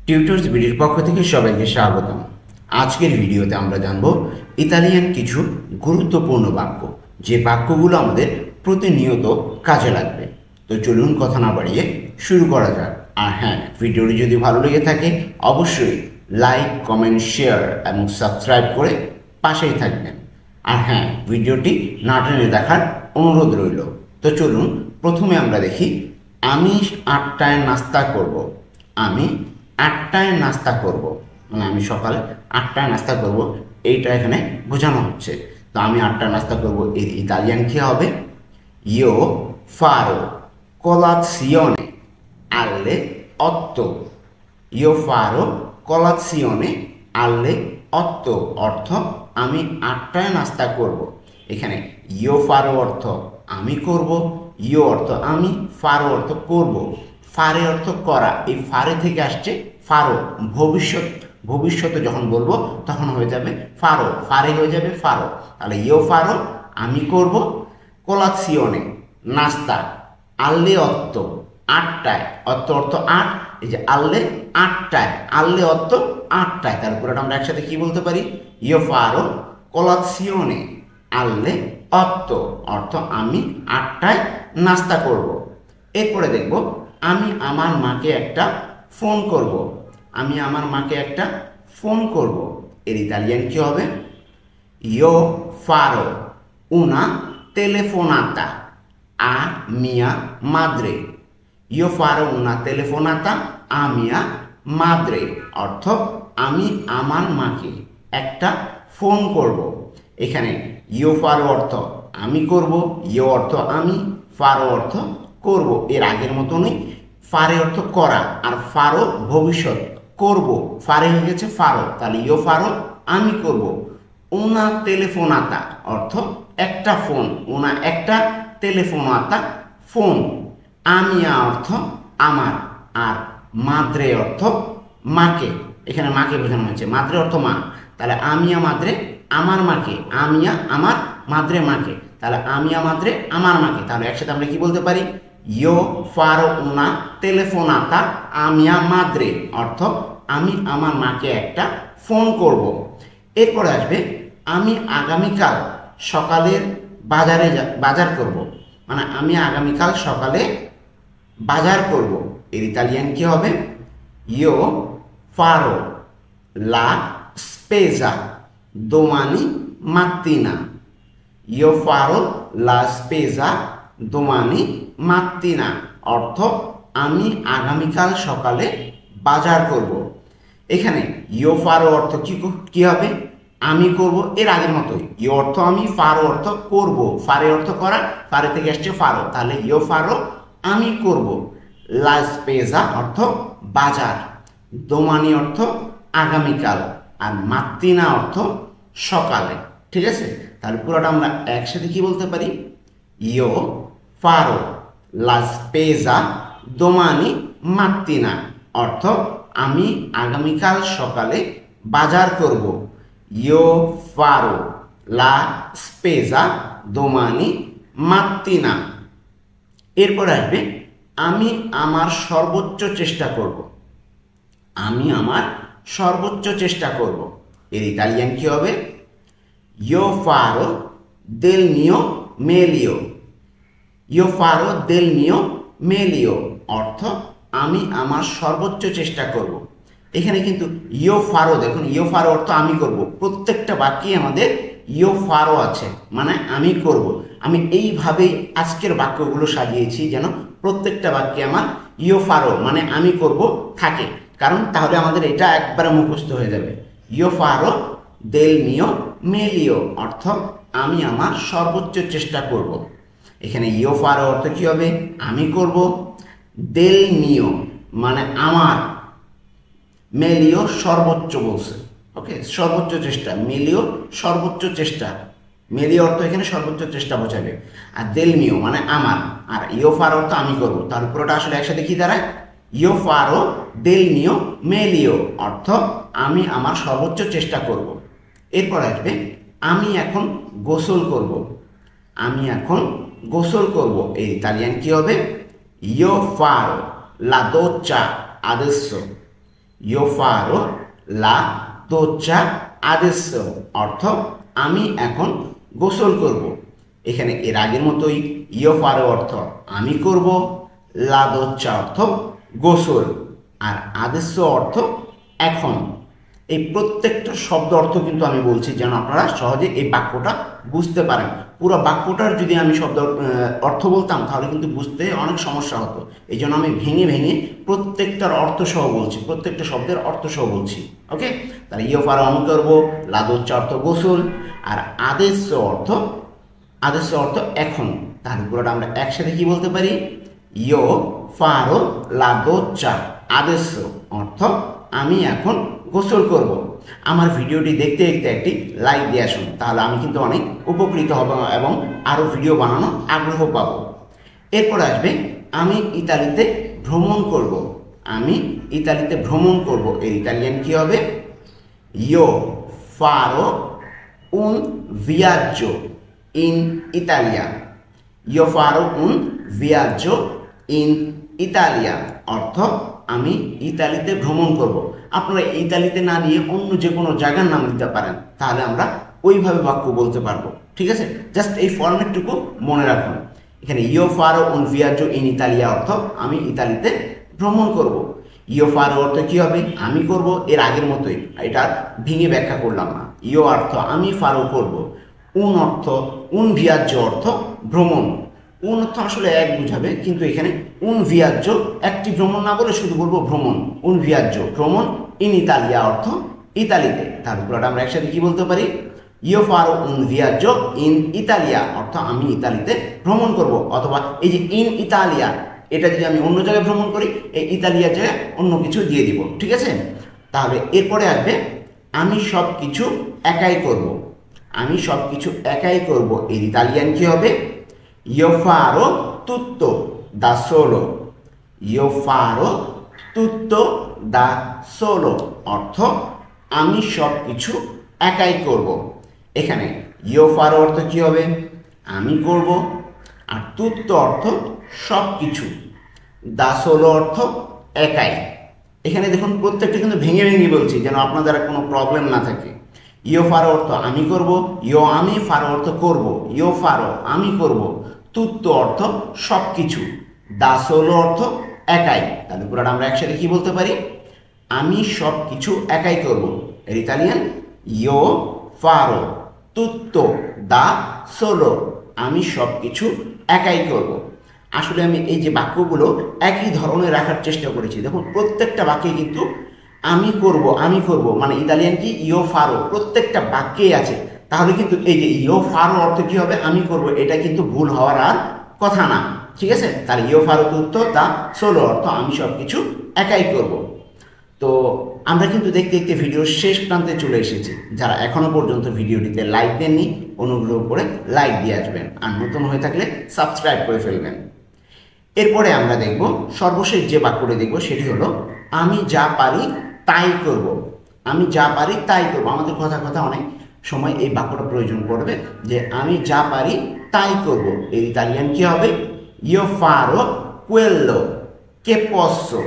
Tutors বিডির পক্ষ থেকে সবাইকে স্বাগতম। আজকের ভিডিওতে আমরা জানব ইতালিয়ান কিছু গুরুত্বপূর্ণ বাক্য, যে বাক্যগুলো আমাদের প্রতিনিয়ত কাজে লাগবে। তো চলুন কথা না বাড়িয়ে শুরু করা যাক। আর হ্যাঁ, ভিডিওটি যদি ভালো লেগে থাকে অবশ্যই লাইক, কমেন্ট, শেয়ার এবং সাবস্ক্রাইব করে পাশেই থাকবেন। আর হ্যাঁ, ভিডিওটি না টেনে দেখার অনুরোধ রইল। তো চলুন প্রথমে আমরা দেখি, আমি 8টায় নাস্তা করব। আমি 8টায় নাস্তা করব, মানে আমি সকালে 8টায় নাস্তা করব, এইটা এখানে বোঝানো হচ্ছে। তো আমি 8টায় নাস্তা করব, এর ইতালিয়ান কী হবে? ইও ফারো colazione alle 8। ইও ফারো colazione alle 8 অর্থ আমি 8টায় নাস্তা করব। এখানে ইও ফারো অর্থ আমি করব, ইও অর্থ আমি, ফারো অর্থ করব, ফারে অর্থ করা। এই ফারে থেকে আসছে ফারো, ভবিষ্যতে যখন বলবো তখন হয়ে যাবে ফারো, ফারে হয়ে যাবে ফারো। তাহলে ইও ফারো আমি করব, কোলাসিওনে নাস্তা, আল্লে 8 8টায়, অর্থ 8, এই যে আল্লে 8টায়, আল্লে 8টায়, তার উপরে আমরা একসাথে কি বলতে পারি? ইও ফারো কোলাসিওনে আল্লে 8 অর্থ আমি 8টায় নাস্তা করব। এরপরে দেখব, আমি আমার মাকে একটা ফোন করব। আমি আমার মাকে একটা ফোন করব, এর ইতালিয়ান কি হবে? ইও Faro una telefonata a mia madre। ইও Faro una telefonata a mia madre অর্থ আমি আমার মাকে একটা ফোন করব। এখানে ইও ফারো অর্থ আমি করব, ইও অর্থ আমি, ফারো অর্থ করব। এর আগের মতনই ফারে অর্থ করা, আর ফারো ভবিষ্যৎ, করব, ফারে হয়ে গেছে ফারো। তাহলে ইও ফারো আমি করব। উনা টেলিফোনাতা অর্থ একটা ফোন, উনা একটা টেলিফোনাতা ফোন, আমিয়া অর্থ আমার, আর মাদ্রে অর্থ মাকে। এখানে মাকে বোঝানো হয়েছে, মাদ্রে অর্থ মা। তাহলে আমিয়া মাদ্রে আমার মাকে, আমিয়া আমার, মাদ্রে মাকে। তাহলে আমিয়া মাদ্রে আমার মাকে। তাহলে একসাথে আমরা কি বলতে পারি? ইও ফারো উনা টেলিফোনাতা a mia madre অর্থ আমি আমার মাকে একটা ফোন করব। এরপরে আসবে, আমি আগামীকাল সকালের বাজার করব, মানে আমি আগামীকাল সকালে বাজার করব, এর ইতালিয়ান কি হবে? ইও ফারো লা spesa domani mattina। ইও ফারো লা spesa domani mattina অর্থ আমি আগামীকাল সকালে বাজার করব। এখানে ইও ফারো অর্থ কি হবে? আমি করব, এর আগের মতোই। ইও অর্থ আমি, ফারো অর্থ করব, ফারে অর্থ করা, ফারে থেকে আসছে ফারো। তাহলে ইও ফারো আমি করব, লা স্পেজা অর্থ বাজার, দোমানি অর্থ আগামীকাল, আর মাত্তিনা অর্থ সকালে। ঠিক আছে? তাহলে পুরোটা আমরা একসাথে কি বলতে পারি? ইও ফারো লা স্পেজা দোমানি মাত্তিনা অর্থ আমি আগামীকাল সকালে বাজার করব। ইও ফারো লা স্পেজা দোমানি মাত্তিনা। এরপর আসবে, আমি আমার সর্বোচ্চ চেষ্টা করব। আমি আমার সর্বোচ্চ চেষ্টা করব, এর ইতালিয়ান কি হবে? ইও ফারো del mio meglio। ইও ফারো del mio meglio অর্থ আমি আমার সর্বোচ্চ চেষ্টা করব। এখানে কিন্তু ইও ফারো, দেখুন ইও ফারো অর্থ আমি করব, প্রত্যেকটা বাক্যে আমাদের ইও ফারো আছে, মানে আমি করব। আমি এইভাবেই আজকের বাক্যগুলো সাজিয়েছি যেন প্রত্যেকটা বাক্যে আমার ইও ফারো মানে আমি করব থাকে, কারণ তাহলে আমাদের এটা একবারে মুখস্থ হয়ে যাবে। ইও ফারো del mio meglio অর্থ আমি আমার সর্বোচ্চ চেষ্টা করব। এখানে ইও ফারো অর্থ কি হবে? আমি করব, del mio মানে আমার, মেলিও সর্বোচ্চ বলছে, ওকে, সর্বোচ্চ চেষ্টা, মেলিও সর্বোচ্চ চেষ্টা, মেলিও অর্থ এখানে সর্বোচ্চ চেষ্টা বোঝাবে, আর del mio মানে আমার, আর ইও ফারো অর্থ আমি করব। তার পুরোটা আসলে একসাথে কি দাঁড়ায়? ইও ফারো del mio meglio অর্থ আমি আমার সর্বোচ্চ চেষ্টা করব। এরপর আসবে, আমি এখন গোসল করব। আমি এখন গোসল করব, এই ইতালিয়ান কি হবে? ইও ফারো লা doccia adesso। ইয়ো ফারো লা দোচ্চা আদেসো অর্থ আমি এখন গোসল করব। এখানে এর আগের মতোই ইয়ো ফারো অর্থ আমি করব, লা দোচ্চা অর্থ গোসল, আর আদেসো অর্থ এখন। এই প্রত্যেকটা শব্দ অর্থ কিন্তু আমি বলছি যেন আপনারা সহজে এই বাক্যটা বুঝতে পারেন। পুরো বাক্যটার যদি আমি শব্দ অর্থ বলতাম তাহলে কিন্তু বুঝতে অনেক সমস্যা হতো। এই জন্য আমি ভেঙে ভেঙে প্রত্যেকটার অর্থ সহ বলছি, প্রত্যেকটা শব্দের অর্থ সহ বলছি। ওকে, তাহলে ইয়ো ফারো আমি করবো, লাদোচ্চা অর্থ গোসল, আর আদেশ অর্থ এখন। তাহলে পুরোটা আমরা একসাথে কি বলতে পারি? ইয়ো ফারো লাদোচ্চা আদেশ অর্থ আমি এখন গোসল করব। আমার ভিডিওটি দেখতে দেখতে একটি লাইক দিয়ে আসুন, তাহলে আমি কিন্তু অনেক উপকৃত হব এবং আরও ভিডিও বানানো আগ্রহ পাব। এরপর আসবে আমি ইতালিতে ভ্রমণ করব। আমি ইতালিতে ভ্রমণ করব, এর ইতালিয়ান কি হবে? ইয়ো ফারো উন ভিয়াজ্জো ইন ইতালিয়া। ইয়ো ফারো উন ভিয়াজ্জো ইন ইতালিয়া অর্থ আমি ইতালিতে ভ্রমণ করব। আপনারা ইতালিতে না নিয়ে অন্য যে কোনো জায়গার নাম দিতে পারেন, তাহলে আমরা ওইভাবে বাক্য বলতে পারবো। ঠিক আছে, জাস্ট এই ফরম্যাটটুকু মনে রাখুন। এখানে ইয়ো ফারো উন ভিয়াজ্জো ইন ইতালিয়া অর্থ আমি ইতালিতে ভ্রমণ করব। ইয়ো ফারো অর্থ কি হবে? আমি করব, এর আগের মতোই, এটা ভেঙে ব্যাখ্যা করলাম না। ইয়ো অর্থ আমি, ফারো করব। উন ভিয়াজ্জো অর্থ ভ্রমণ। উন অর্থ আসলে এক বুঝাবে, কিন্তু এখানে উন ভিয়াজ্জো একটি ভ্রমণ না বলে শুধু বলবো ভ্রমণ। উন ভিয়াজ্জো ভ্রমণ, ইন ইতালিয়া অর্থ ইতালিতে। তার পুরোটা আমরা একসাথে কি বলতে পারি? ইয়ো ফারো উন ভিয়াজ্জো ইন ইতালিয়া অর্থ আমি ইতালিতে ভ্রমণ করব। অথবা এই যে ইন ইতালিয়া, এটা যদি আমি অন্য জায়গায় ভ্রমণ করি, এই ইতালিয়ার জায়গায় অন্য কিছু দিয়ে দিব। ঠিক আছে, তাহলে এরপরে আসবে আমি সব কিছু একাই করব। আমি সব কিছু একাই করব, এর ইতালিয়ান কি হবে? Io farò tutto da solo. Io farò tutto da solo অর্থ আমি সব কিছু একাই করব। এখানে ইয়ো ফারো অর্থ কি হবে? আমি করব, আর তুত্তো অর্থ সব কিছু, দা সোলো অর্থ একাই। এখানে দেখুন প্রত্যেকটা কিন্তু ভেঙে ভেঙে বলছি যেন আপনাদের কোনো প্রবলেম না থাকে। ইয়ো ফারো অর্থ আমি করব, ইয়ো আমি, ফারো অর্থ করব। ইয়ো ফারো আমি করব, তুত্তো অর্থ সব কিছু, দা সোলো অর্থ একাই। তাহলে পুরোটা আমরা একসাথে কি বলতে পারি? আমি সব কিছু একাই করব। এর ইতালিয়ান ইয়ো ফারো তুত্তো দা সোলো, আমি সব কিছু একাই করব। আসলে আমি এই যে বাক্যগুলো একই ধরনের রাখার চেষ্টা করেছি। দেখুন প্রত্যেকটা বাক্যে কিন্তু আমি করব মানে ইতালিয়ান কি ইয়ো ফারো প্রত্যেকটা বাক্যেই আছে। তাহলে কিন্তু এই যে ইয়ো ফারো অর্থ কি হবে? আমি করব, এটা কিন্তু ভুল হওয়ার আর কথা না। ঠিক আছে, তাহলে ইয়ো ফারো তুত্তো দা সোলো অর্থ আমি সব কিছু একাই করব। তো আমরা কিন্তু দেখতে দেখতে ভিডিওর শেষ প্রান্তে চলে এসেছি। যারা এখনো পর্যন্ত ভিডিওটিতে লাইক দেননি, অনুগ্রহ করে লাইক দিয়ে আসবেন, আর নতুন হয়ে থাকলে সাবস্ক্রাইব করে ফেলবেন। এরপরে আমরা দেখব সর্বশেষ যে বাক্যটি দেখব সেটি হলো আমি যা পারি তাই করব। আমি যা পারি তাই করব। আমাদের কথা অনেক সময় এই বাক্যটা প্রয়োজন পড়বে যে আমি যা পারি তাই করব। এর ইতালিয়ান কি হবে? ইয়ো ফারো quello che posso.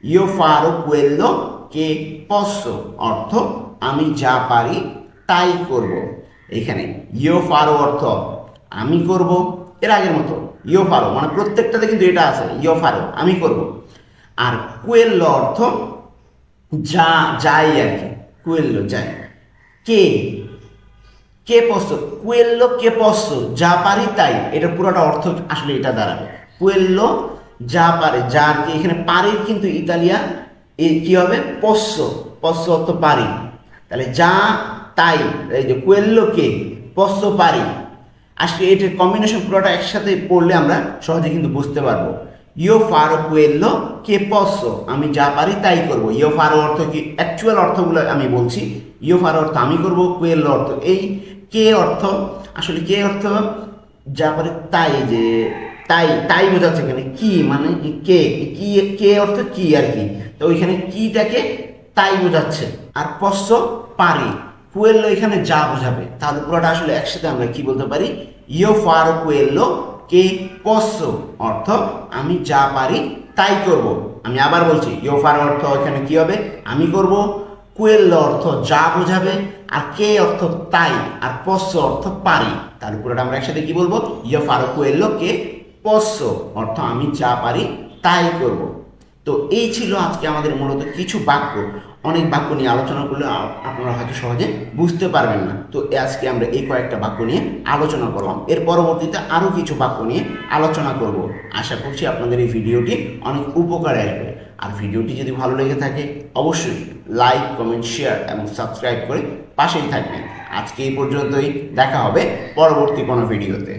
ইয়ো ফারো quello che posso অর্থ আমি যা পারি তাই করব। এখানে ইয়ো ফারো অর্থ আমি করব, এর আগের মতো ইয়ো ফারো মানে প্রত্যেকটাতে কিন্তু এটা আছে, ইয়ো ফারো আমি করব। আর quello অর্থ যাই আর কি, quello যাই। কে posso, quello che posso যা পারি তাই, এটা পুরোটা অর্থ আসলে এটা দাঁড়াবে quello যা পারে, যা আর কি। এখানে পারির কিন্তু ইতালিয়ান কি হবে? posso অর্থ পারি। তাহলে যা তাই, এই যে quello che posso পারি, আসলে এটার কম্বিনেশন পুরোটা একসাথে পড়লে আমরা সহজে কিন্তু বুঝতে পারবো। ইয়ো ফারো quello che posso আমি যা পারি তাই করব। ইয়ো ফারো অর্থ কি? অ্যাকচুয়াল অর্থগুলো আমি বলছি। ইয়ো ফারো অর্থ আমি করব, quello অর্থ এই, কে অর্থ আসলে কে অর্থ যা পারি তাই, যে তাই বোঝাচ্ছে এখানে কি মানে কে অর্থ কি আর কি। তো ওইখানে কিটাকে তাই বোঝাচ্ছে, আর posso পারি, quello এখানে যা বোঝাবে। তাহলে পুরোটা আসলে একসাথে আমরা কি বলতে পারি? ইয়ো ফারো quello che posso অর্থ আমি যা পারি তাই করব। আমি আবার বলছি, ইও ফারো অর্থ এখানে কি হবে, আমি করব। কুয়েল্লো অর্থ যা বোঝাবে, আর কে অর্থ তাই, আর পস্য অর্থ পারি। তার উপরে আমরা একসাথে কি বলবো, ইও ফারো কুয়েল্লো কে পস্য অর্থ আমি যা পারি তাই করব। তো এই ছিল আজকে আমাদের মূলত কিছু বাক্য। অনেক বাক্য নিয়ে আলোচনা করলে আপনারা হয়তো সহজে বুঝতে পারবেন না। তো আজকে আমরা এই কয়েকটা বাক্য নিয়ে আলোচনা করলাম। এর পরবর্তীতে আরও কিছু বাক্য নিয়ে আলোচনা করব। আশা করছি আপনাদের এই ভিডিওটি অনেক উপকারে আসবে। আর ভিডিওটি যদি ভালো লেগে থাকে অবশ্যই লাইক, কমেন্ট, শেয়ার এবং সাবস্ক্রাইব করে পাশেই থাকবেন। আজকে এই পর্যন্তই, দেখা হবে পরবর্তী কোনো ভিডিওতে।